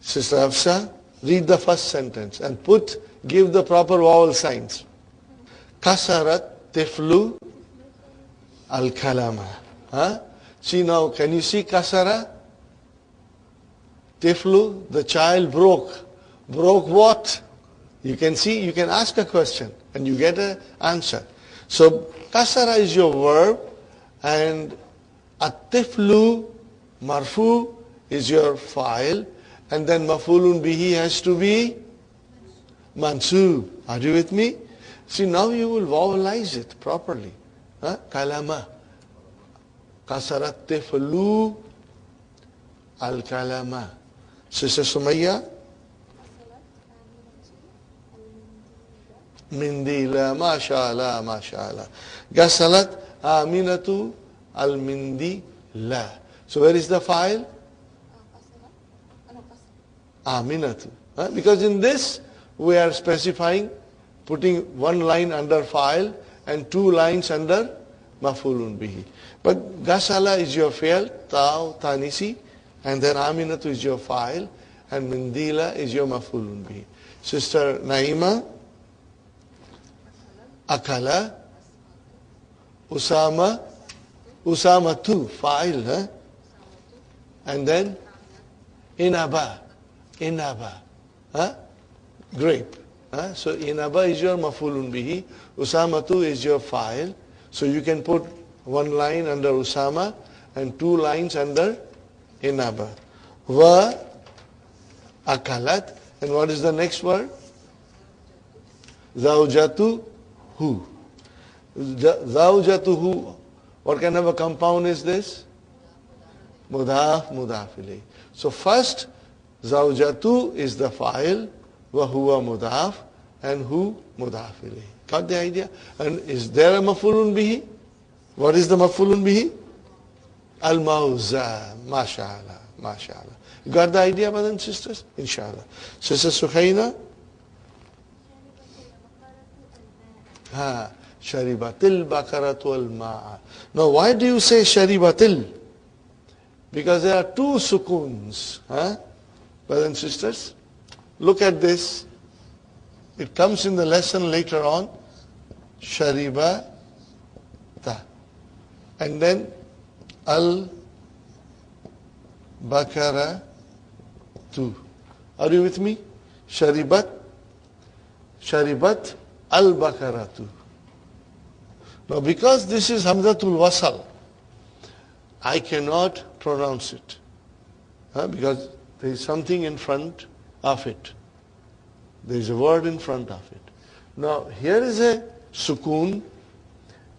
Sister Hafsa, read the first sentence and give the proper vowel signs. Kasarat tiflu al-kalama. Huh? See now, can you see kasara? Tiflu, the child broke. Broke what? You can see, you can ask a question and you get an answer. So, kasara is your verb and at-tiflu, marfu, is your file, and then mafulun bihi has to be mansub. Are you with me? See, now you will vowelize it properly. Kalama. Kasarat tiflu al-kalama. Sister Sumayya? Mindila, mashallah, mashallah. Gasalat aminatu al-mindila. So where is the file? Aminatu. Because in this, we are specifying, putting one line under file and two lines under mafulun bihi. But gasala is your fi'l, taw, tanisi, and then aminatu is your file, and mindila is your mafulun bihi. Sister Naima, akala, Usama, Usama too, file, and then inaba, grape. So inaba is your mafulun bihi, Usama too is your file. So you can put one line under Usama and two lines under inaba. Wa akalat, and what is the next word? Zawjatu hu. Zawjatu hu. What kind of a compound is this? Mudaf, mudaf ilayh. So first, zawjatu is the file, wa huwa mudaf, and hu mudaf ilayh. Got the idea? And is there a mafulun bihi? What is the mafulun bihi? Al-mawza. MashaAllah. MashaAllah. You got the idea, brothers and sisters? Inshallah. Sister Sukhaina? Sharibatil bakaratu al-ma'a. Now why do you say sharibatil? Because there are two sukuns. Brothers and sisters? Look at this. It comes in the lesson later on. Sharibata. And then al-bakara tu. Are you with me? Sharibat al-bakaratu. Now because this is Hamzatul Wasal, I cannot pronounce it. Because there is something in front of it. There is a word in front of it. Now here is a sukoon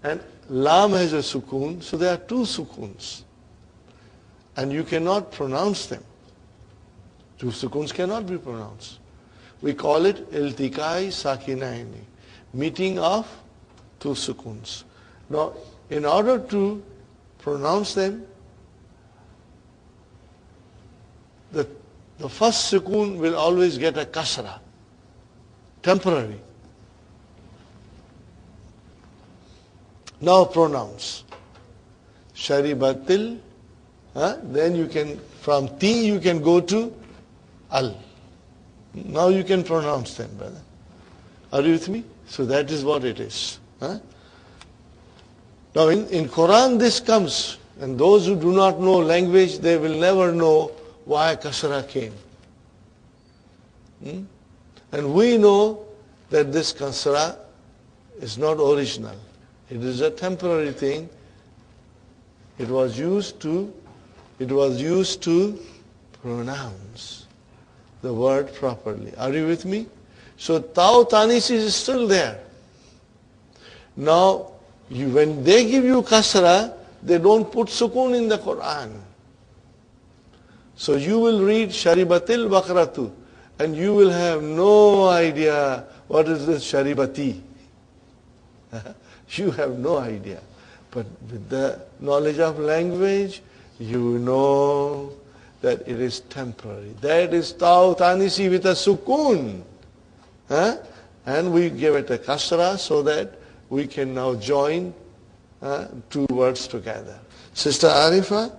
and lam has a sukoon, so there are two sukoons. And you cannot pronounce them. Two sukoons cannot be pronounced. We call it iltikai sakinaini, meeting of two sukoons. Now, in order to pronounce them, the first sukoon will always get a kasra, temporary. Now pronounce. Sharibatil, then you can, from T you can go to Al. Now you can pronounce them, brother. Are you with me? So that is what it is. Now in Quran this comes, and those who do not know language, they will never know why kasra came. And we know that this kasra is not original. It is a temporary thing. It was used to pronounce the word properly. Are you with me? So taw tanis is still there. Now, when they give you kasra, they don't put sukoon in the Quran. So you will read Sharibatil Bakratu, and you will have no idea what is this Sharibati. You have no idea. But with the knowledge of language, you know that it is temporary. That is taw tanisi with a sukoon. And we give it a kasra so that we can now join two words together. Sister Arifa?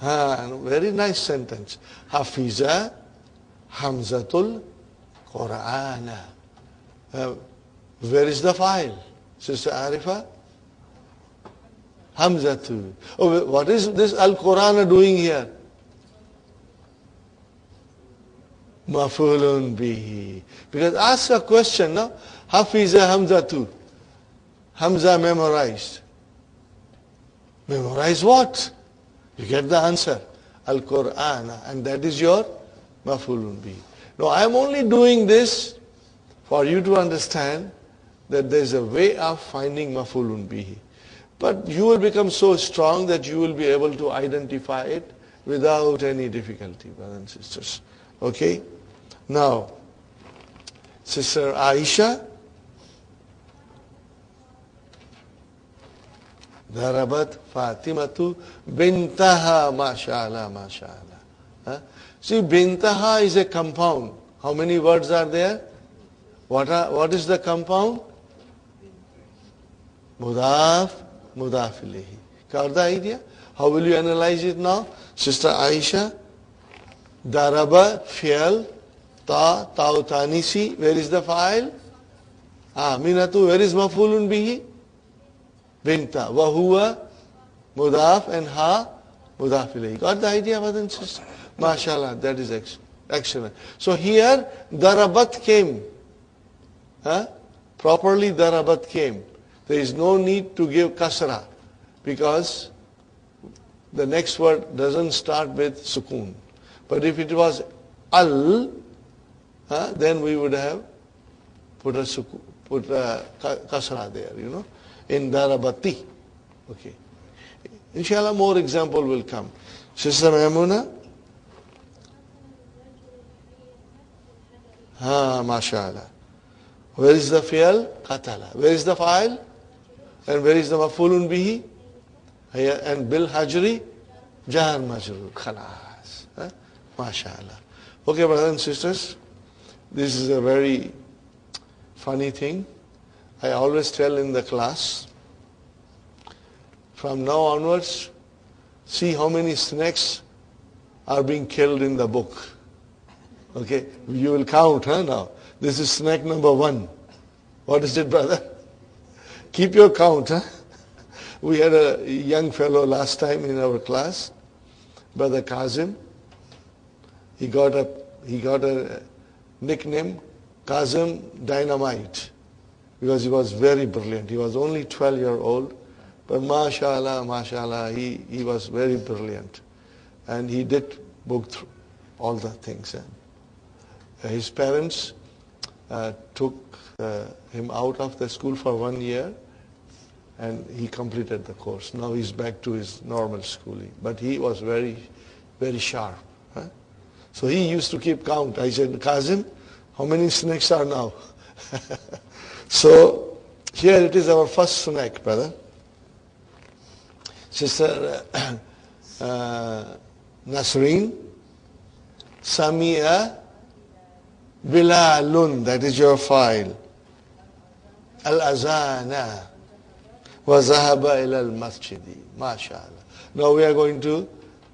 Very nice sentence. Hafiza Hamzatul Qur'ana. Where is the file? Sister Arifa? Hamzatu. Oh, what is this Al-Qur'ana doing here? Mafulun bihi. Because ask a question now. Hafiza Hamzatu. Hamza memorized. Memorize what? You get the answer. Al-Qur'ana. And that is your mafulun bihi. Now I am only doing this for you to understand that there is a way of finding mafulun bihi. But you will become so strong that you will be able to identify it without any difficulty, brothers and sisters. Okay? Now, Sister Aisha, Darabat Fatimatu bintaha mashallah, mashallah. See, bintaha is a compound. How many words are there? What is the compound? Mudaf, mudaf ilayhi. Got the idea? How will you analyze it now? Sister Aisha, Daraba, fi'al, ta'u tanisi. Where is the file? Minatu, where is mafulun bihi? Binta. Wahuwa, mudaf, and ha, mudaf ilayhi. Got the idea, brothers and sisters? MashaAllah, that is excellent. So here, Darabat came. Properly Darabat came. There is no need to give kasra because the next word doesn't start with sukun. But if it was al, then we would have put a kasra there, in Darabati. Okay. Inshallah, more example will come. Sister Maimuna? MashaAllah. Where is the fi'al? Qatala. Where is the fa'il? And where is the mafulun bihi? And bil hajri? Jar majrur. Khalas. MashaAllah. Okay, brothers and sisters, this is a very funny thing. I always tell in the class, from now onwards, see how many snakes are being killed in the book. Okay, you will count, now. This is snake number 1. What is it, brother? Keep your count, We had a young fellow last time in our class, Brother Kazim. He got a nickname, Kazim Dynamite, because he was very brilliant. He was only 12-year-old, but mashallah, he was very brilliant. And he did book through all the things. His parents took him out of the school for 1 year, and he completed the course. Now he's back to his normal schooling. But he was very, very sharp. So he used to keep count. I said, Kazim, how many snakes are now? So here it is, our first snake, brother. Sister Nasreen, Samia Bilalun, that is your file. Al-Azana wa zahaba ila al-masjidi. MashaAllah. Now we are going to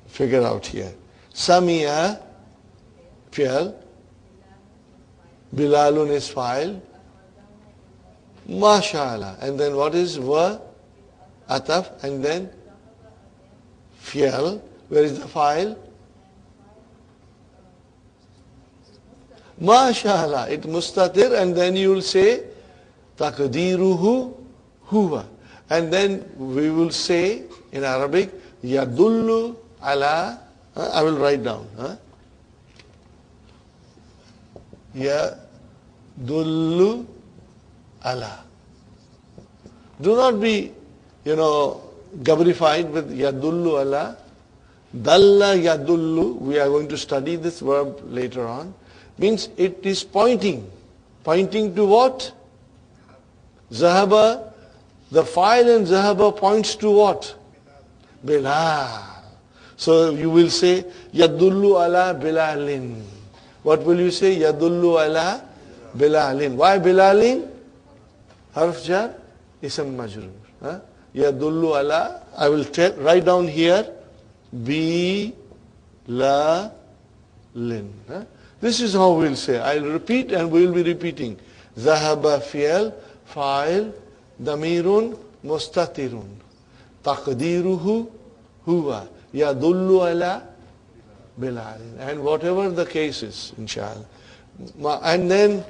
figure out here. Samia, fi'al. Bilalun is file. MashaAllah. And then what is wa? Ataf. And then fi'al. Where is the file? MashaAllah, it mustatir, and then you will say taqdiruhu huwa. And then we will say in Arabic, yadullu ala, I will write down. Yadullu ala. Do not be, gabrified with yadullu ala. Dalla yadullu, we are going to study this verb later on. Means it is pointing. Pointing to what? Zahaba. The file in Zahaba points to what? Bilal. So you will say, Yadullu ala Bilalin. What will you say? Yadullu ala Bilalin. Why Bilalin? Harf jar, ism majrur. Yadullu ala, I will write down here, bi, la, lin. Huh? This is how we'll say. I'll repeat and we'll be repeating. Zahaba fi'al, fa'il, damirun, mustatirun. Taqdiruhu, huwa. Yadullu ala, bilalin. And whatever the case is, inshallah. And then,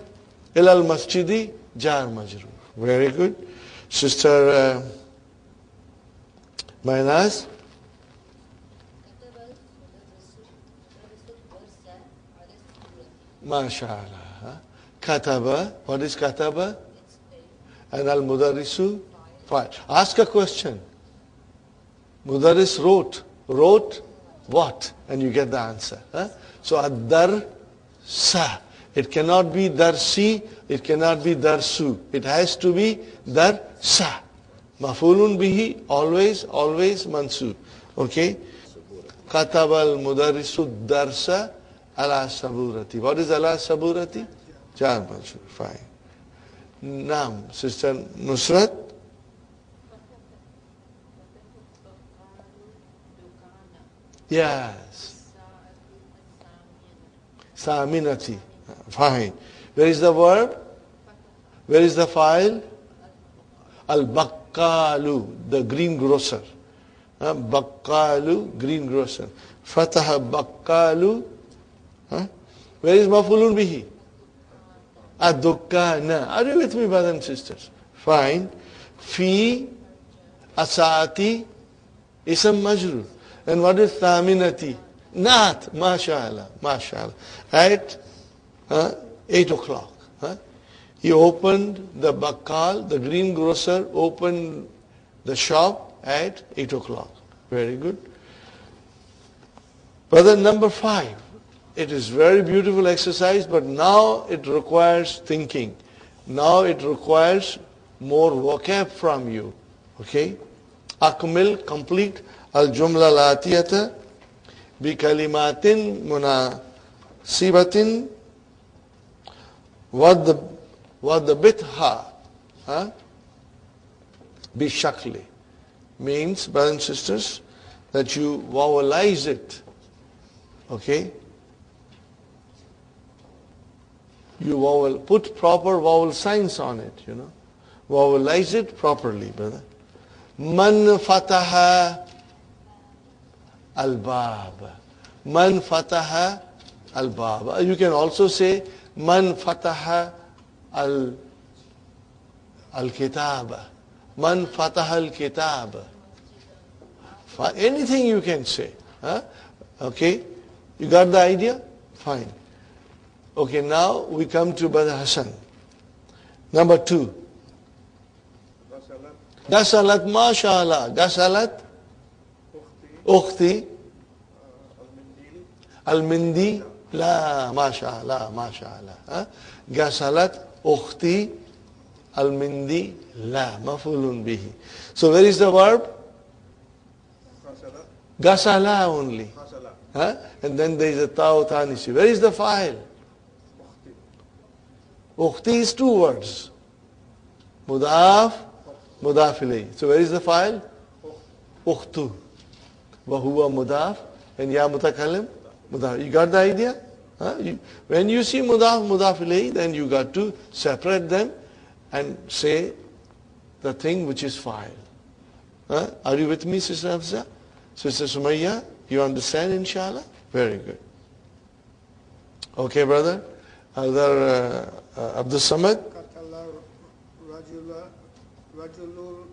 ilal masjidi, jar majrur. Very good. Sister Mainaz. MashaAllah. Kataba. What is kataba? And al-mudarrisu? Fine. Ask a question. Mudarris wrote. Wrote what? And you get the answer. So ad-dar sa. It cannot be darsi. It cannot be darsu. It has to be dar sa. Mafulun bihi. Always, always mansub. Okay? Kataba al-mudarrisu darsa. Ala saburati. What is ala saburati? Jar majrur. Fine. Naam, Sister Nusrat. Yes. Saminati. Fine. Where is the verb? Where is the file? Al-Bakkalu, the greengrocer. Bakkalu, greengrocer. Fataha Bakkalu. Where is mafulun bihi? Ad-dukkana. Are you with me, brothers and sisters? Fine. Fi asati isam majrur. And what is thaminati? Not. MashaAllah. MashaAllah. At 8 o'clock. He opened the bakkal, the greengrocer opened the shop at 8 o'clock. Very good. Brother number 5. It is very beautiful exercise, but now it requires thinking. Now it requires more vocab from you. Okay? Akmil, complete al-jumla al-atiyata bi kalimatin munasibatin what the bitha bi shakli means, brothers and sisters, that you vowelize it. Okay? You vowel, put proper vowel signs on it, you know. Vowelize it properly, brother. Man fataha al-bab. Man fataha al-bab. You can also say man fataha al-kitab. Man fataha al-kitab. Anything you can say. Okay? You got the idea? Fine. Okay, now we come to Brother Hassan. Number 2. Gasalat, mashallah. Gasalat, ukhti, al-mindi, la, mashallah, mashallah. Gasalat, ukhti, al-mindi, la, mafulun bihi. So where is the verb? Gasala only. And then there is a ta'u tanisi. Where is the file? Ukhti is 2 words. Mudaf, mudaf ilayhi. So where is the file? Ukhtu. Wa huwa mudaf. And ya mutakallim, mudaf. You got the idea? When you see mudaf, mudaf ilayhi, then you got to separate them and say the thing which is file. Are you with me, Sister Hafsa? Sister Sumayya? You understand, inshallah? Very good. Okay, brother? Other Abdul Samad? Rajulul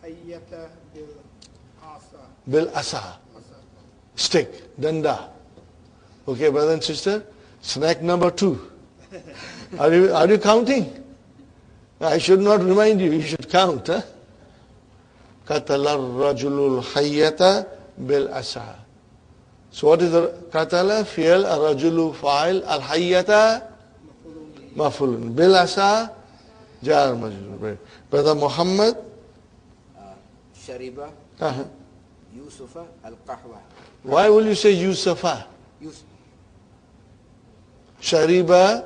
hayyata bil asa. Stick, danda. Okay, brother and sister? Snack number 2. Are you counting? I should not remind you, you should count. Qatala rajulul hayyata bil asa. So what is the qatala? Fi'al, ar-rajulu fa'il, al-hayyata mafulun. Bil asa, jar majrur. Brother Muhammad? Shariba, Yusufa, al-qahwa. Why will you say Yusufa? Shariba,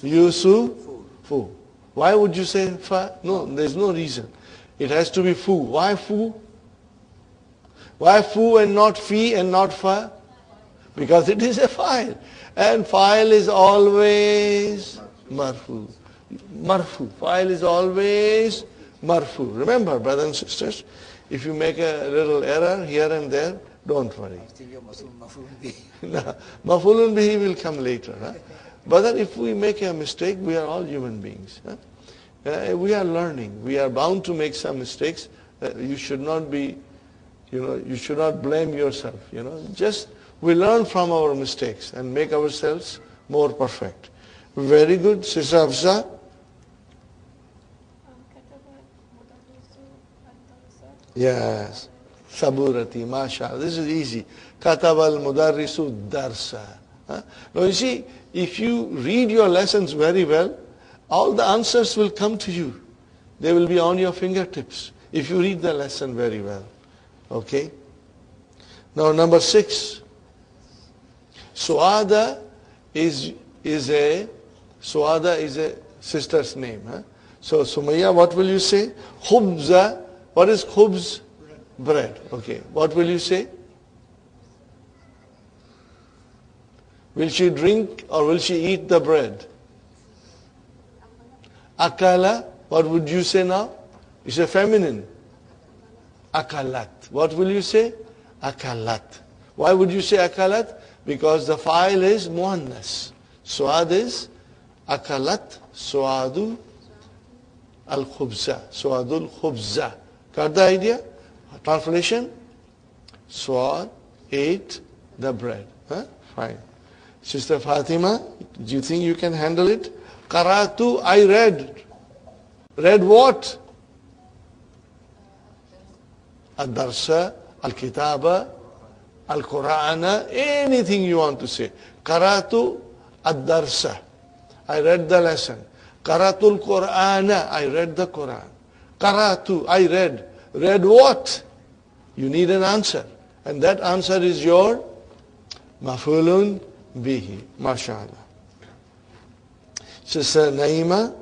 Yusufu. Why would you say fa? No, there's no reason. It has to be fu. Why fu? Why fu and not fi and not fa? Because it is a file. And file is always marfu. Marfu. File is always marfu. Remember, brothers and sisters, if you make a little error here and there, don't worry. Mafulun bihi will come later. Huh? But if we make a mistake, we are all human beings. Huh? We are learning. We are bound to make some mistakes. You should not be, you should not blame yourself. Just we learn from our mistakes and make ourselves more perfect. Very good, Sister Hafsa. Yes. Saburati, mashallah. This is easy. Katabal mudarrisu darsa. Now you see, if you read your lessons very well, all the answers will come to you. They will be on your fingertips if you read the lesson very well. Okay? Now number 6. Suada is a sister's name. Huh? So Sumayya, what will you say? Khubza. What is khubz? Bread. Okay. What will you say? Will she drink or will she eat the bread? Akala. What would you say now? It's a feminine. Akalat. What will you say? Akalat. Why would you say akalat? Because the file is muannas. Suad is akalat, suadu al-khubza. Suadul khubza. Got the idea? Translation? Suad ate the bread. Huh? Fine. Sister Fatima, do you think you can handle it? Qaratu, I read. Read what? Ad-darsa, al-kitaba, al-Qur'ana, anything you want to say. Qaratu ad-darsa. I read the lesson. Qaratul Qur'ana. I read the Quran. Qaratu. I read. Read what? You need an answer. And that answer is your mafulun bihi. MashaAllah. Sister Naima.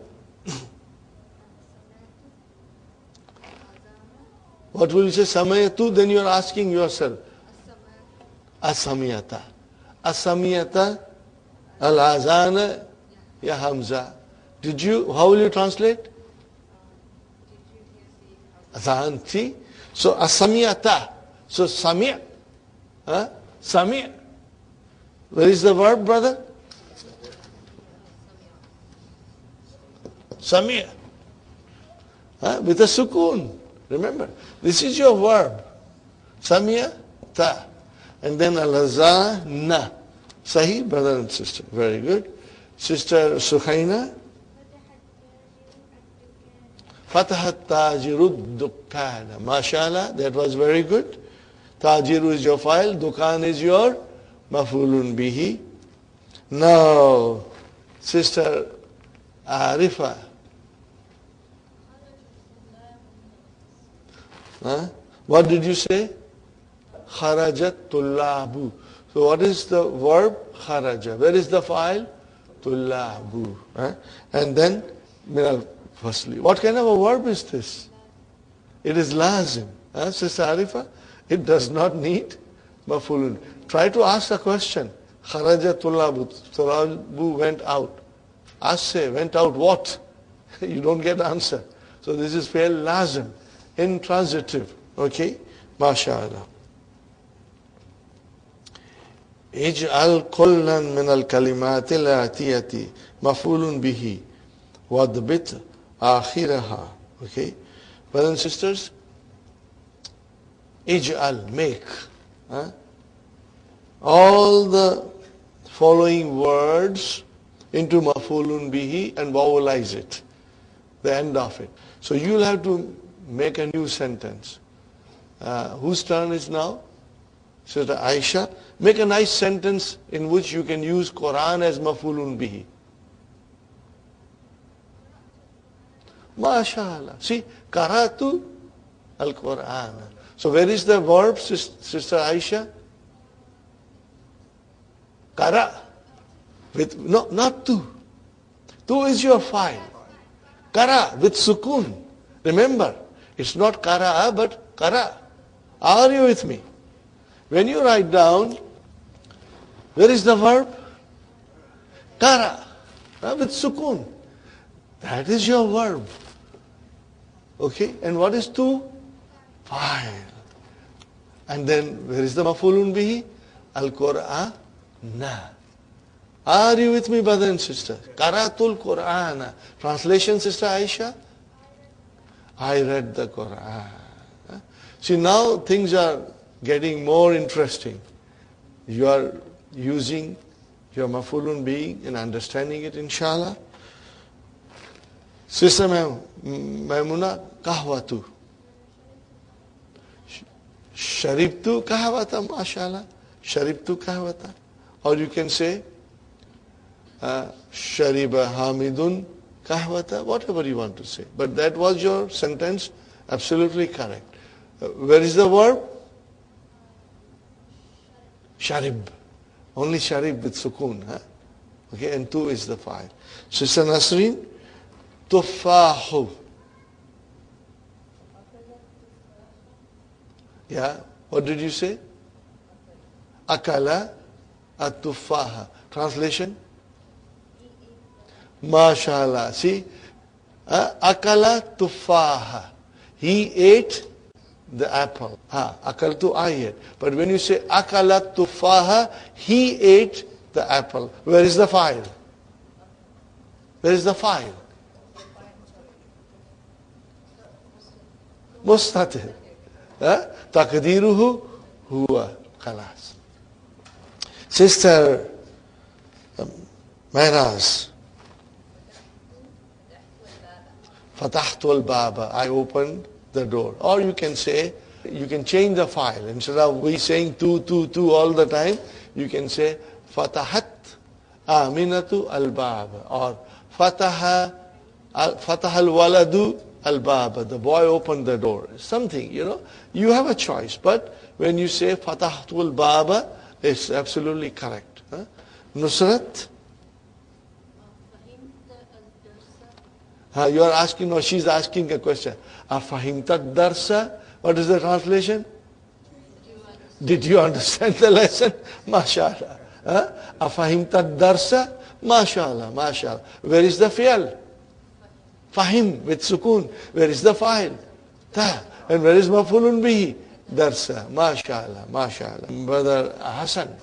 What will you say? Samayatu. Then you are asking yourself. Asamiyata. Asamiyata. Al-azana. Ya Hamza. How will you translate? Azanti. So asamiyata. So sami'. Sami'. Where is the verb, brother? Sami'. With a sukoon. Remember, this is your verb. Sami'a ta. And then al-azana. Sahih, brother and sister. Very good. Sister Suhaina. Fatahat tajirud dukkana. MashaAllah, that was very good. Tajiru is your file, dukkan is your mafulun bihi. Now, Sister Arifa. What did you say? Kharajat tullabu. So what is the verb? Kharaja. Where is the file? Tullabu. And then, firstly, what kind of a verb is this? It is lazim. Sister Arifa, it does not need mafulun. Try to ask a question. Kharaja tullabu. Tullabu went out. Asse, went out what? You don't get answer. So this is fair lazim. Intransitive. Okay? MashaAllah. اجعل كلا من الكلمات الآتية مفعول به واضبط آخرها. Okay? Brothers and sisters, اجعل, make. All the following words into maf'ulun bihi and vowelize it, the end of it. So you'll have to make a new sentence. Whose turn is now? Sister Aisha. Make a nice sentence in which you can use Quran as maf'ulun bihi. MashaAllah. See, qaratu al-Quran. So where is the verb, Sister Aisha? Qara. No, not tu. Tu is your file. Qara with sukun. Remember, it's not qara'a but qara. Are you with me? When you write down, where is the verb? Kara, with sukun. That is your verb. Okay, and what is tu? File. And then where is the mafulun bihi? Al-Qur'an. Are you with me, brother and sister? Qaratul Qur'ana. Translation, Sister Aisha? I read the Qur'an. See, now things are getting more interesting. You are using your mafulun being and understanding it, inshallah. Sister Maimuna, kahwatu. Sharibtu kahwata, mashallah. Sharibtu kahwata. Or you can say, Shariba Hamidun kahwata, whatever you want to say. But that was your sentence, absolutely correct. Where is the verb? Sharib. Only sharib with sukun. Okay, and tu is the file. Sister Nasreen, tufahu. Yeah, what did you say? Akala at-tufaha. Translation? MashaAllah. See? Akala tufaha. He ate the apple. Akaltu, I ate. But when you say akala tufaha, he ate the apple. Where is the file? Where is the file? Mustatir. Taqdiruhu huwa. Khalas. Sister Mehraz. Fatahtul Baba. I opened the door. Or you can say, you can change the file. Instead of we saying tu all the time, you can say Fatahat Aminatu al-Baba. Or Fataha al-Waladu al-Baba. The boy opened the door. Something, you have a choice. But when you say Fatahtul Baba, it's absolutely correct. Nusrat? You are asking, no, she's asking a question. Afahimta darsa? What is the translation? Did you understand the lesson? MashaAllah. Afahimta darsa? MashaAllah, MashaAllah. Where is the fi'al? Fahim with sukun. Where is the fa'il? Ta. And where is mafulun bihi? Darsa. MashaAllah, MashaAllah. Brother Hassan.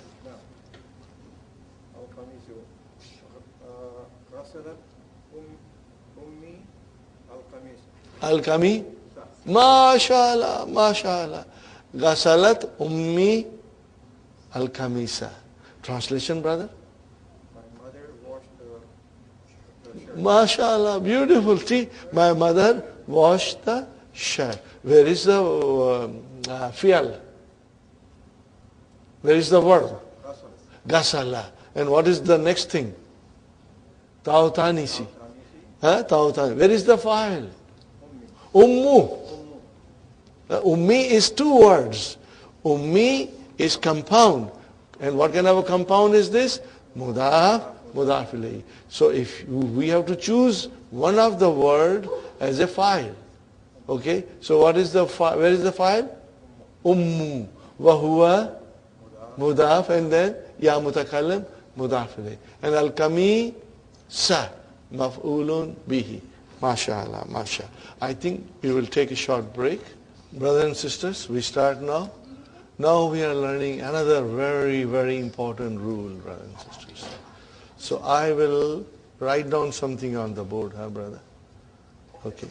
Al-Kami? MashaAllah, MashaAllah. Ghasalat ummi al-Kamisa. Translation, brother? My mother washed the shirt. MashaAllah, beautiful. See, my mother washed the shirt. Where is the fi'al? Where is the verb? Ghasala. And what is the next thing? Ta'utanisi. Ta'utani. Where is the fa'il? Ummu. Ummi is two words. Ummi is compound. And what kind of a compound is this? Mudaf, mudaf ilayhi. So if we have to choose one of the word as a file. Okay? So what is the where is the file? Ummu. Wahuwa mudaf, and then ya mutakallim mudaf ilayhi. And al-kami sa maf'ulun bihi. MashaAllah, MashaAllah. I think we will take a short break. Brothers and sisters, we start now. Now we are learning another very, very important rule, brothers and sisters. So I will write down something on the board, brother? Okay.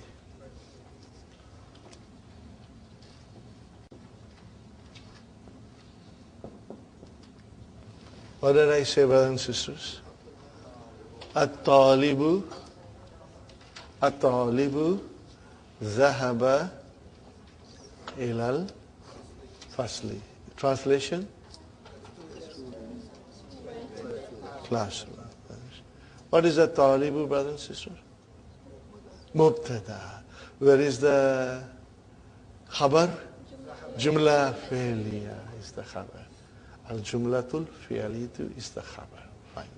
What did I say, brothers and sisters? At-talibu ذهب إلى الفصل. Translation? Classroom. What is the talibu, brothers and sisters? Mubtada. Where is the khabar? Jumla fi'liya is the khabar. Al-jumlatul fi'liyatu is the khabar. Fine.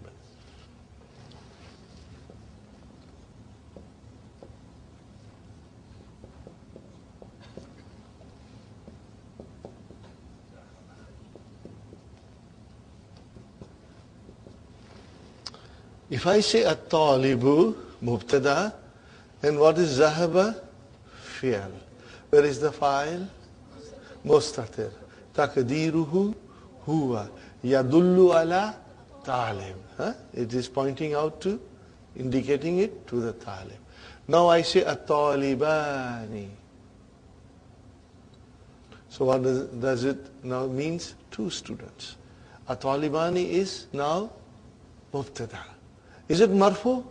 If I say at-talibu, mubtada, then what is zahaba? Fi'al. Where is the fa'il? Mustatir. Takdiruhu huwa. Yadullu ala talib. It is pointing out to, indicating it to the talib. Now I say at-talibani. So what does it now means? Two students. At-talibani is now mubtada. Is it marfu?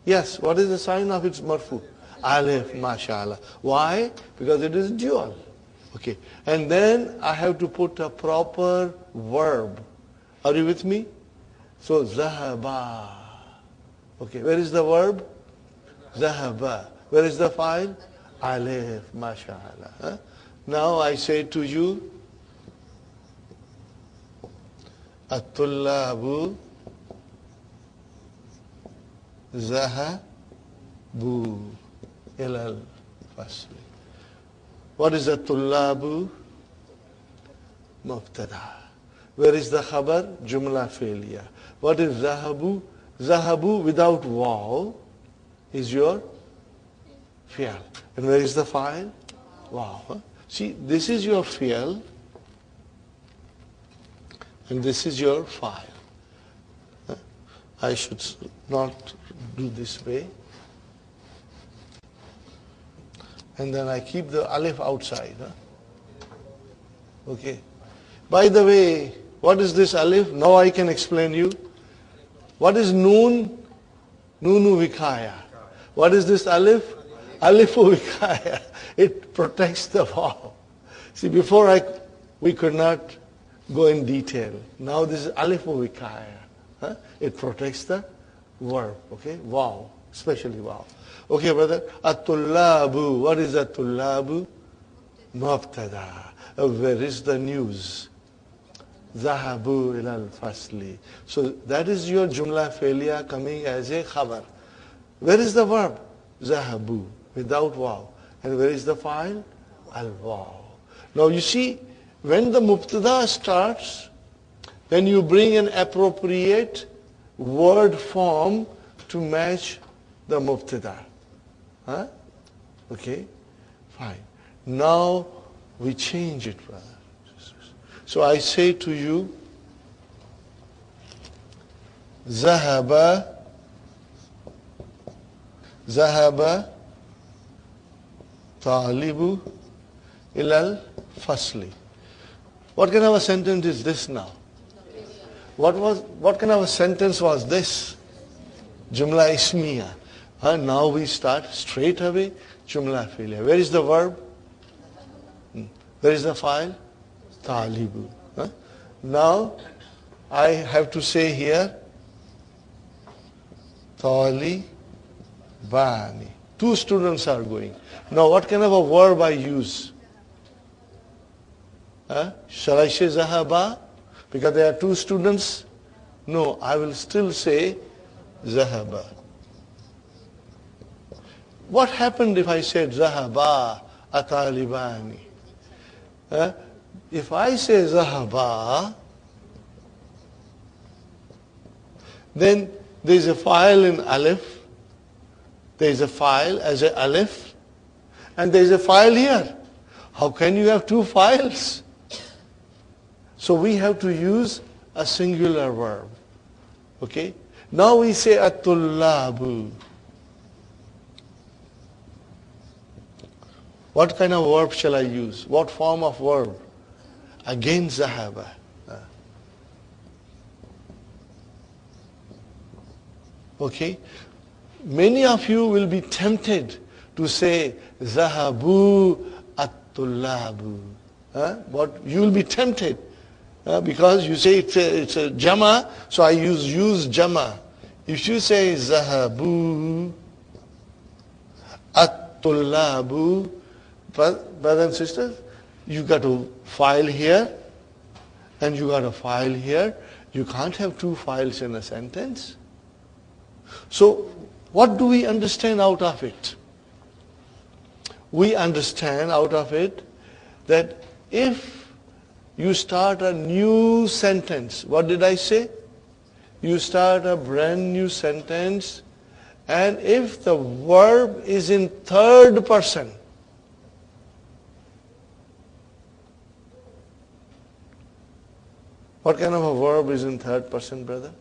Yes. What is the sign of its marfu? Alif, mashallah. Why? Because it is dual. Okay. And then I have to put a proper verb. Are you with me? So zahaba. Okay. Where is the verb? Zahaba. Where is the file? Alif, mashallah. Now I say to you, at-tullabu zahabu ilal fasli. What is at-tullabu? Mubtada. Where is the khabar? Jumla fi'liya. What is zahabu? Zahabu without waw is your fi'al. And where is the fa'il? Waw. See, this is your fi'al and this is your fa'il. I should not do this way. And then I keep the alif outside. Okay. By the way, what is this alif? Now I can explain you. What is noon? Nunu vikaya. What is this alif? Alifu vikaya. It protects the vaw. See, before we could not go in detail. Now this is alifu vikaya. It protects the verb. Okay? Vaw. Especially vaw. Okay, brother. At-tullabu. What is at-tullabu? Mubtada. Where is the news? Zahabu ilal fasli. So that is your jumla fi'liya coming as a khabar. Where is the verb? Zahabu. Without waw. And where is the fa'il? Al-waw. Now you see, when the mubtada starts, then you bring an appropriate word form to match the mubtada. Okay? Fine. Now we change it, brother. So I say to you, Zahaba Talibu ilal fasli. What kind of a sentence is this now? What kind of a sentence was this? Jumla ismiya. Now we start straight away jumla fi'liya. Where is the verb? Where is the file? Talibu. Now I have to say here Talibani. Two students are going. Now what kind of a verb I use? Shall I say Zahaba? Because there are two students? No, I will still say Zahaba. What happened if I said Zahaba Atalibani? If I say Zahaba, then there is a file in Alif, there is a file as a Alif, and there is a file here. How can you have two files? So we have to use a singular verb. Okay? Now we say at-tullabu. What kind of verb shall I use? What form of verb? Again Zahaba. Okay? Many of you will be tempted to say Zahabu at-tullabu. But you will be tempted. Because you say it's a jama, so I use jama. If you say Zahabu at-tullabu, brothers and sisters, you got a file here and you got a file here. You can't have two files in a sentence. So what do we understand out of it? We understand out of it that if you start a new sentence, what did I say? you start a brand new sentence, and if the verb is in third person, what kind of a verb is in third person, brother?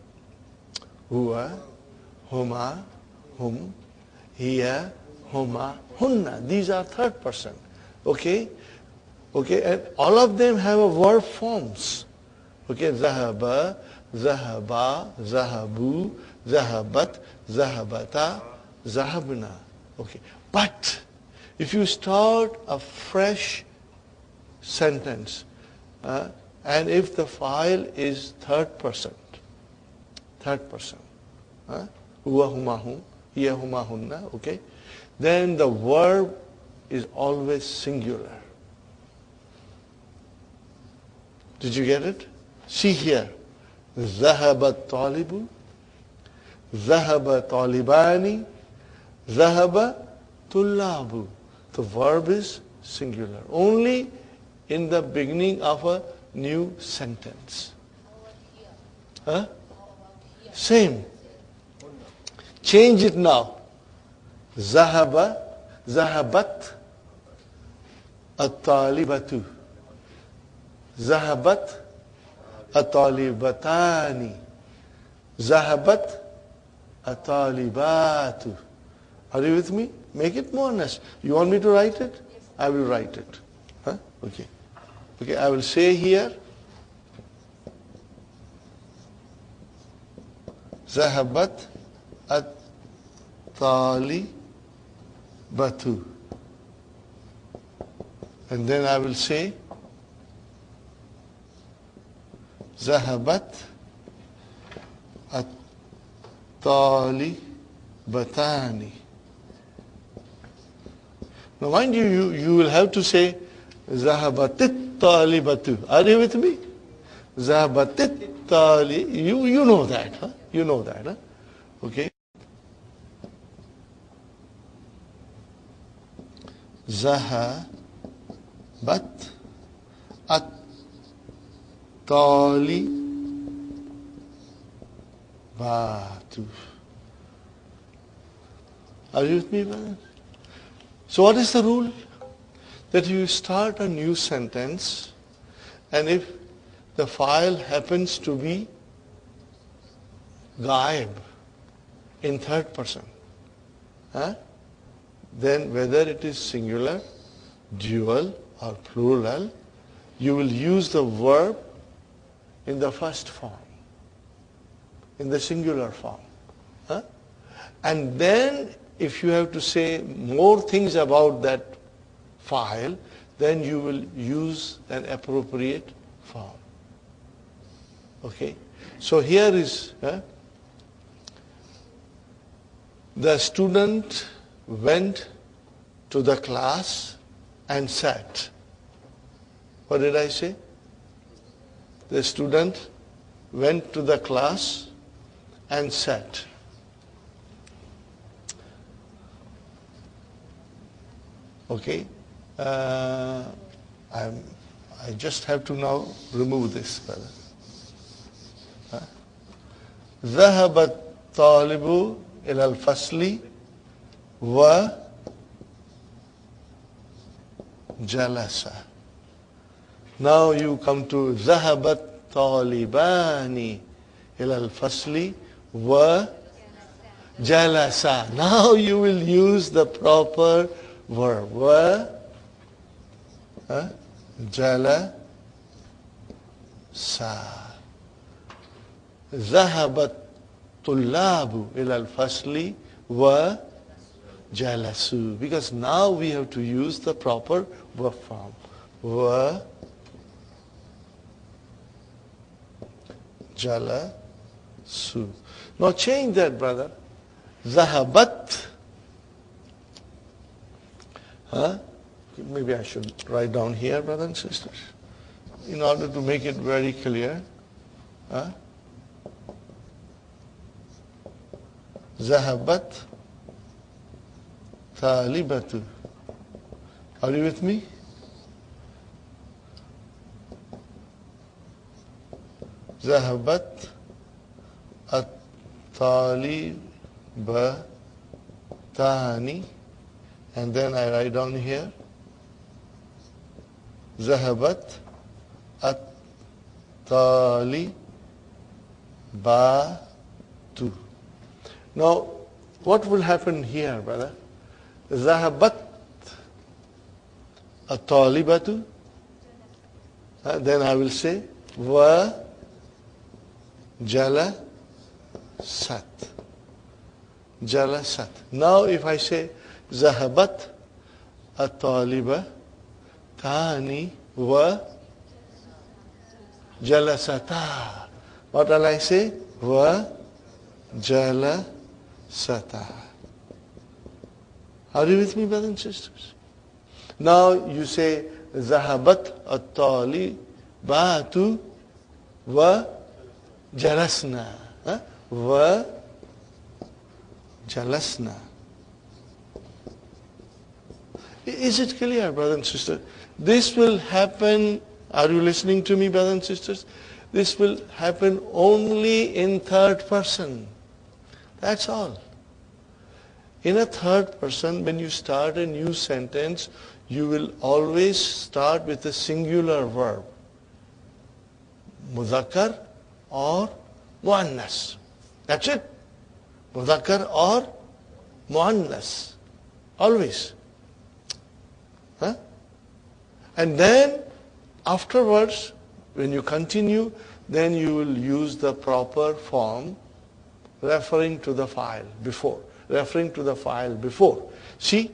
Huwa, huma, hum, hiya, huma, hunna. These are third person. Okay? Okay, and all of them have a verb forms. Okay, zahaba, zahaba, zahabu, zahabat, zahabata, zahabna. Okay, but if you start a fresh sentence, and if the file is third person, huwa, huma, hum, hiya, huma, hunna, okay, then the verb is always singular. Did you get it? See here. ذهب الطالب, ذهب طالبان, ذهب طلاب. The verb is singular. Only in the beginning of a new sentence. Huh? Same. Change it now. ذهب, ذهبت الطالبة. ذهبت الطالبتان. ذهبت الطالبات. Are you with me? Make it more nice. You want me to write it? Yes. I will write it. Huh? Okay. Okay, I will say here. ذهبت الطالبة. And then I will say ذهبت الطالبتان. Now mind you, you will have to say ذهبت الطالبة. Are you with me? ذهبت الطالبة. You know that, huh? You know that, huh? Okay. ذهبت الطالبات. Are you with me, brother? So what is the rule? That you start a new sentence, and if the file happens to be ghaib, in third person, then whether it is singular, dual or plural, you will use the verb in the first form, in the singular form. And then if you have to say more things about that file, then you will use an appropriate form. Okay? So here is, the student went to the class and sat. What did I say? The student went to the class and sat. Okay? I just have to now remove this, brother. ذهب الطالب إلى الفصل وجلس. Now you come to ذهب الطالبان إلى الفصل وجلس. Now you will use the proper verb. جلس. ذهب الطلاب إلى الفصل وجلسوا. Because now we have to use the proper verb form. وجلسوا. Now change that, brother. ذهبت. Maybe I should write down here, brothers and sisters, in order to make it very clear. ذهبت طالبة. Are you with me? ذهبت at-talibatani, and then I write down here, zahabat at-talibatu. Now, what will happen here, brother? Zahabat at-talibatu. Then I will say wa jalasat. Jalasat. Now if I say zahabat at-taliba tani wa jalasata. What will I say? Wa jalasata. Are you with me, brothers and sisters? Now you say zahabat at-talibatu wa jalasna. Wa jalasna. Is it clear, brothers and sisters? This will happen, are you listening to me, brothers and sisters? This will happen only in third person. That's all. In a third person, when you start a new sentence, you will always start with a singular verb. Mudhakkar or muannas. That's it. Mudhakkar or muannas. Always. Huh? And then afterwards, when you continue, then you will use the proper form referring to the file before. Referring to the file before. See?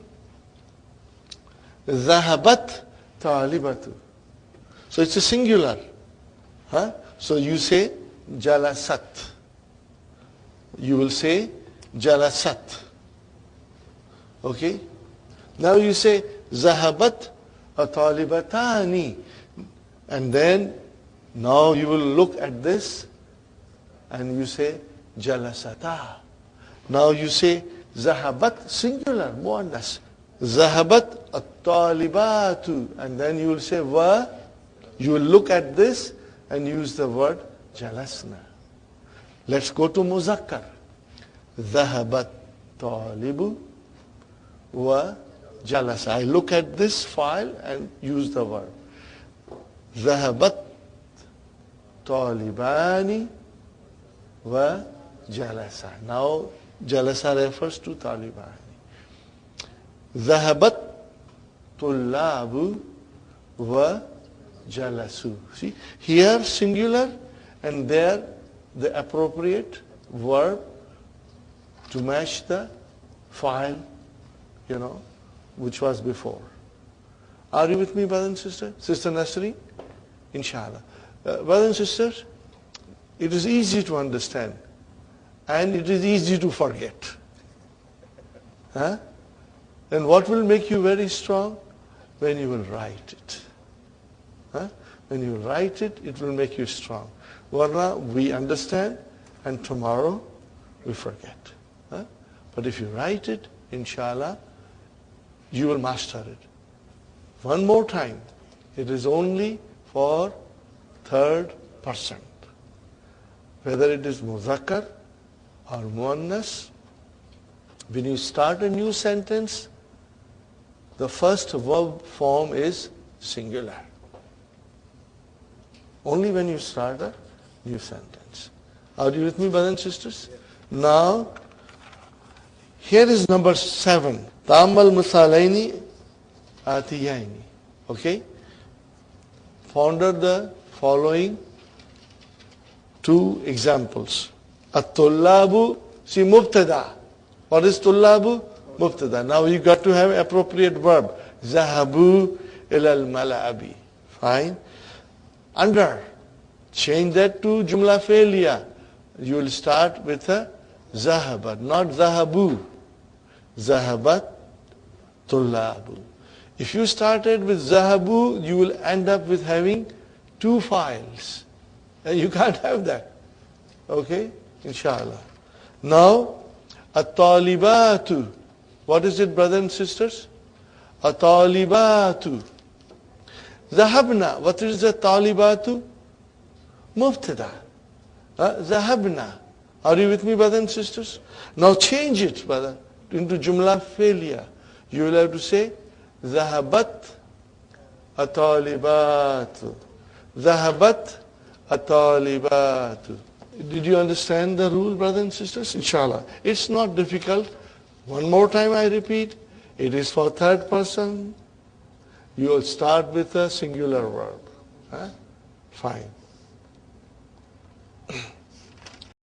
Zahabat talibatu. So it's a singular. Huh? So you say jalasat. You will say jalasat. Okay? Now you say zahabat talibatani. And then now you will look at this and you say jalasata. Now you say zahabat singular, muannas. Zahabat at-talibatu. And then you will say wa. You will look at this and use the word jalasna. Let's go to muzakkar. Zahabat talibu wa jalasa. I look at this file and use the word. Zahabat talibani wa jalasa. Now jalasa refers to talibani. Zahabat tullabu wa jalasu. See, here singular and there the appropriate verb to match the file, which was before. Are you with me, brothers and sisters? Sister Nasri? Inshallah. Brothers and sisters, it is easy to understand and it is easy to forget. Huh? And what will make you very strong? When you will write it. Huh? When you write it, it will make you strong. Warna, we understand and tomorrow we forget. Huh? But if you write it, inshallah, you will master it. One more time. It is only for third person. Whether it is muzakkar or muannas, when you start a new sentence, the first verb form is singular. Only when you start a new sentence. Are you with me, brothers and sisters? Now, here is number 7. Ta'ammal musalaini atiyaini. Okay? Ponder the following two examples. At-tullabu, see mubtada. What is tullabu? Mubtada. Now you got to have appropriate verb. Zahabu ilal mala'abi. Fine. Under. Change that to jumla failure. You will start with a zahabat, not zahabu. Zahabat tullabu. If you started with zahabu, you will end up with having two files. And you can't have that. Okay? Inshallah. Now, at-talibatu. What is it, brothers and sisters? At-talibatu. Zahabna. What is the talibatu? Mubtada. Zahabna. Are you with me, brothers and sisters? Now change it, brother, into Jumla failure. You will have to say, ذهبت الطالبات. ذهبت الطالبات. Did you understand the rule, brothers and sisters? Inshallah. It's not difficult. One more time I repeat. It is for third person. You will start with a singular verb. Fine.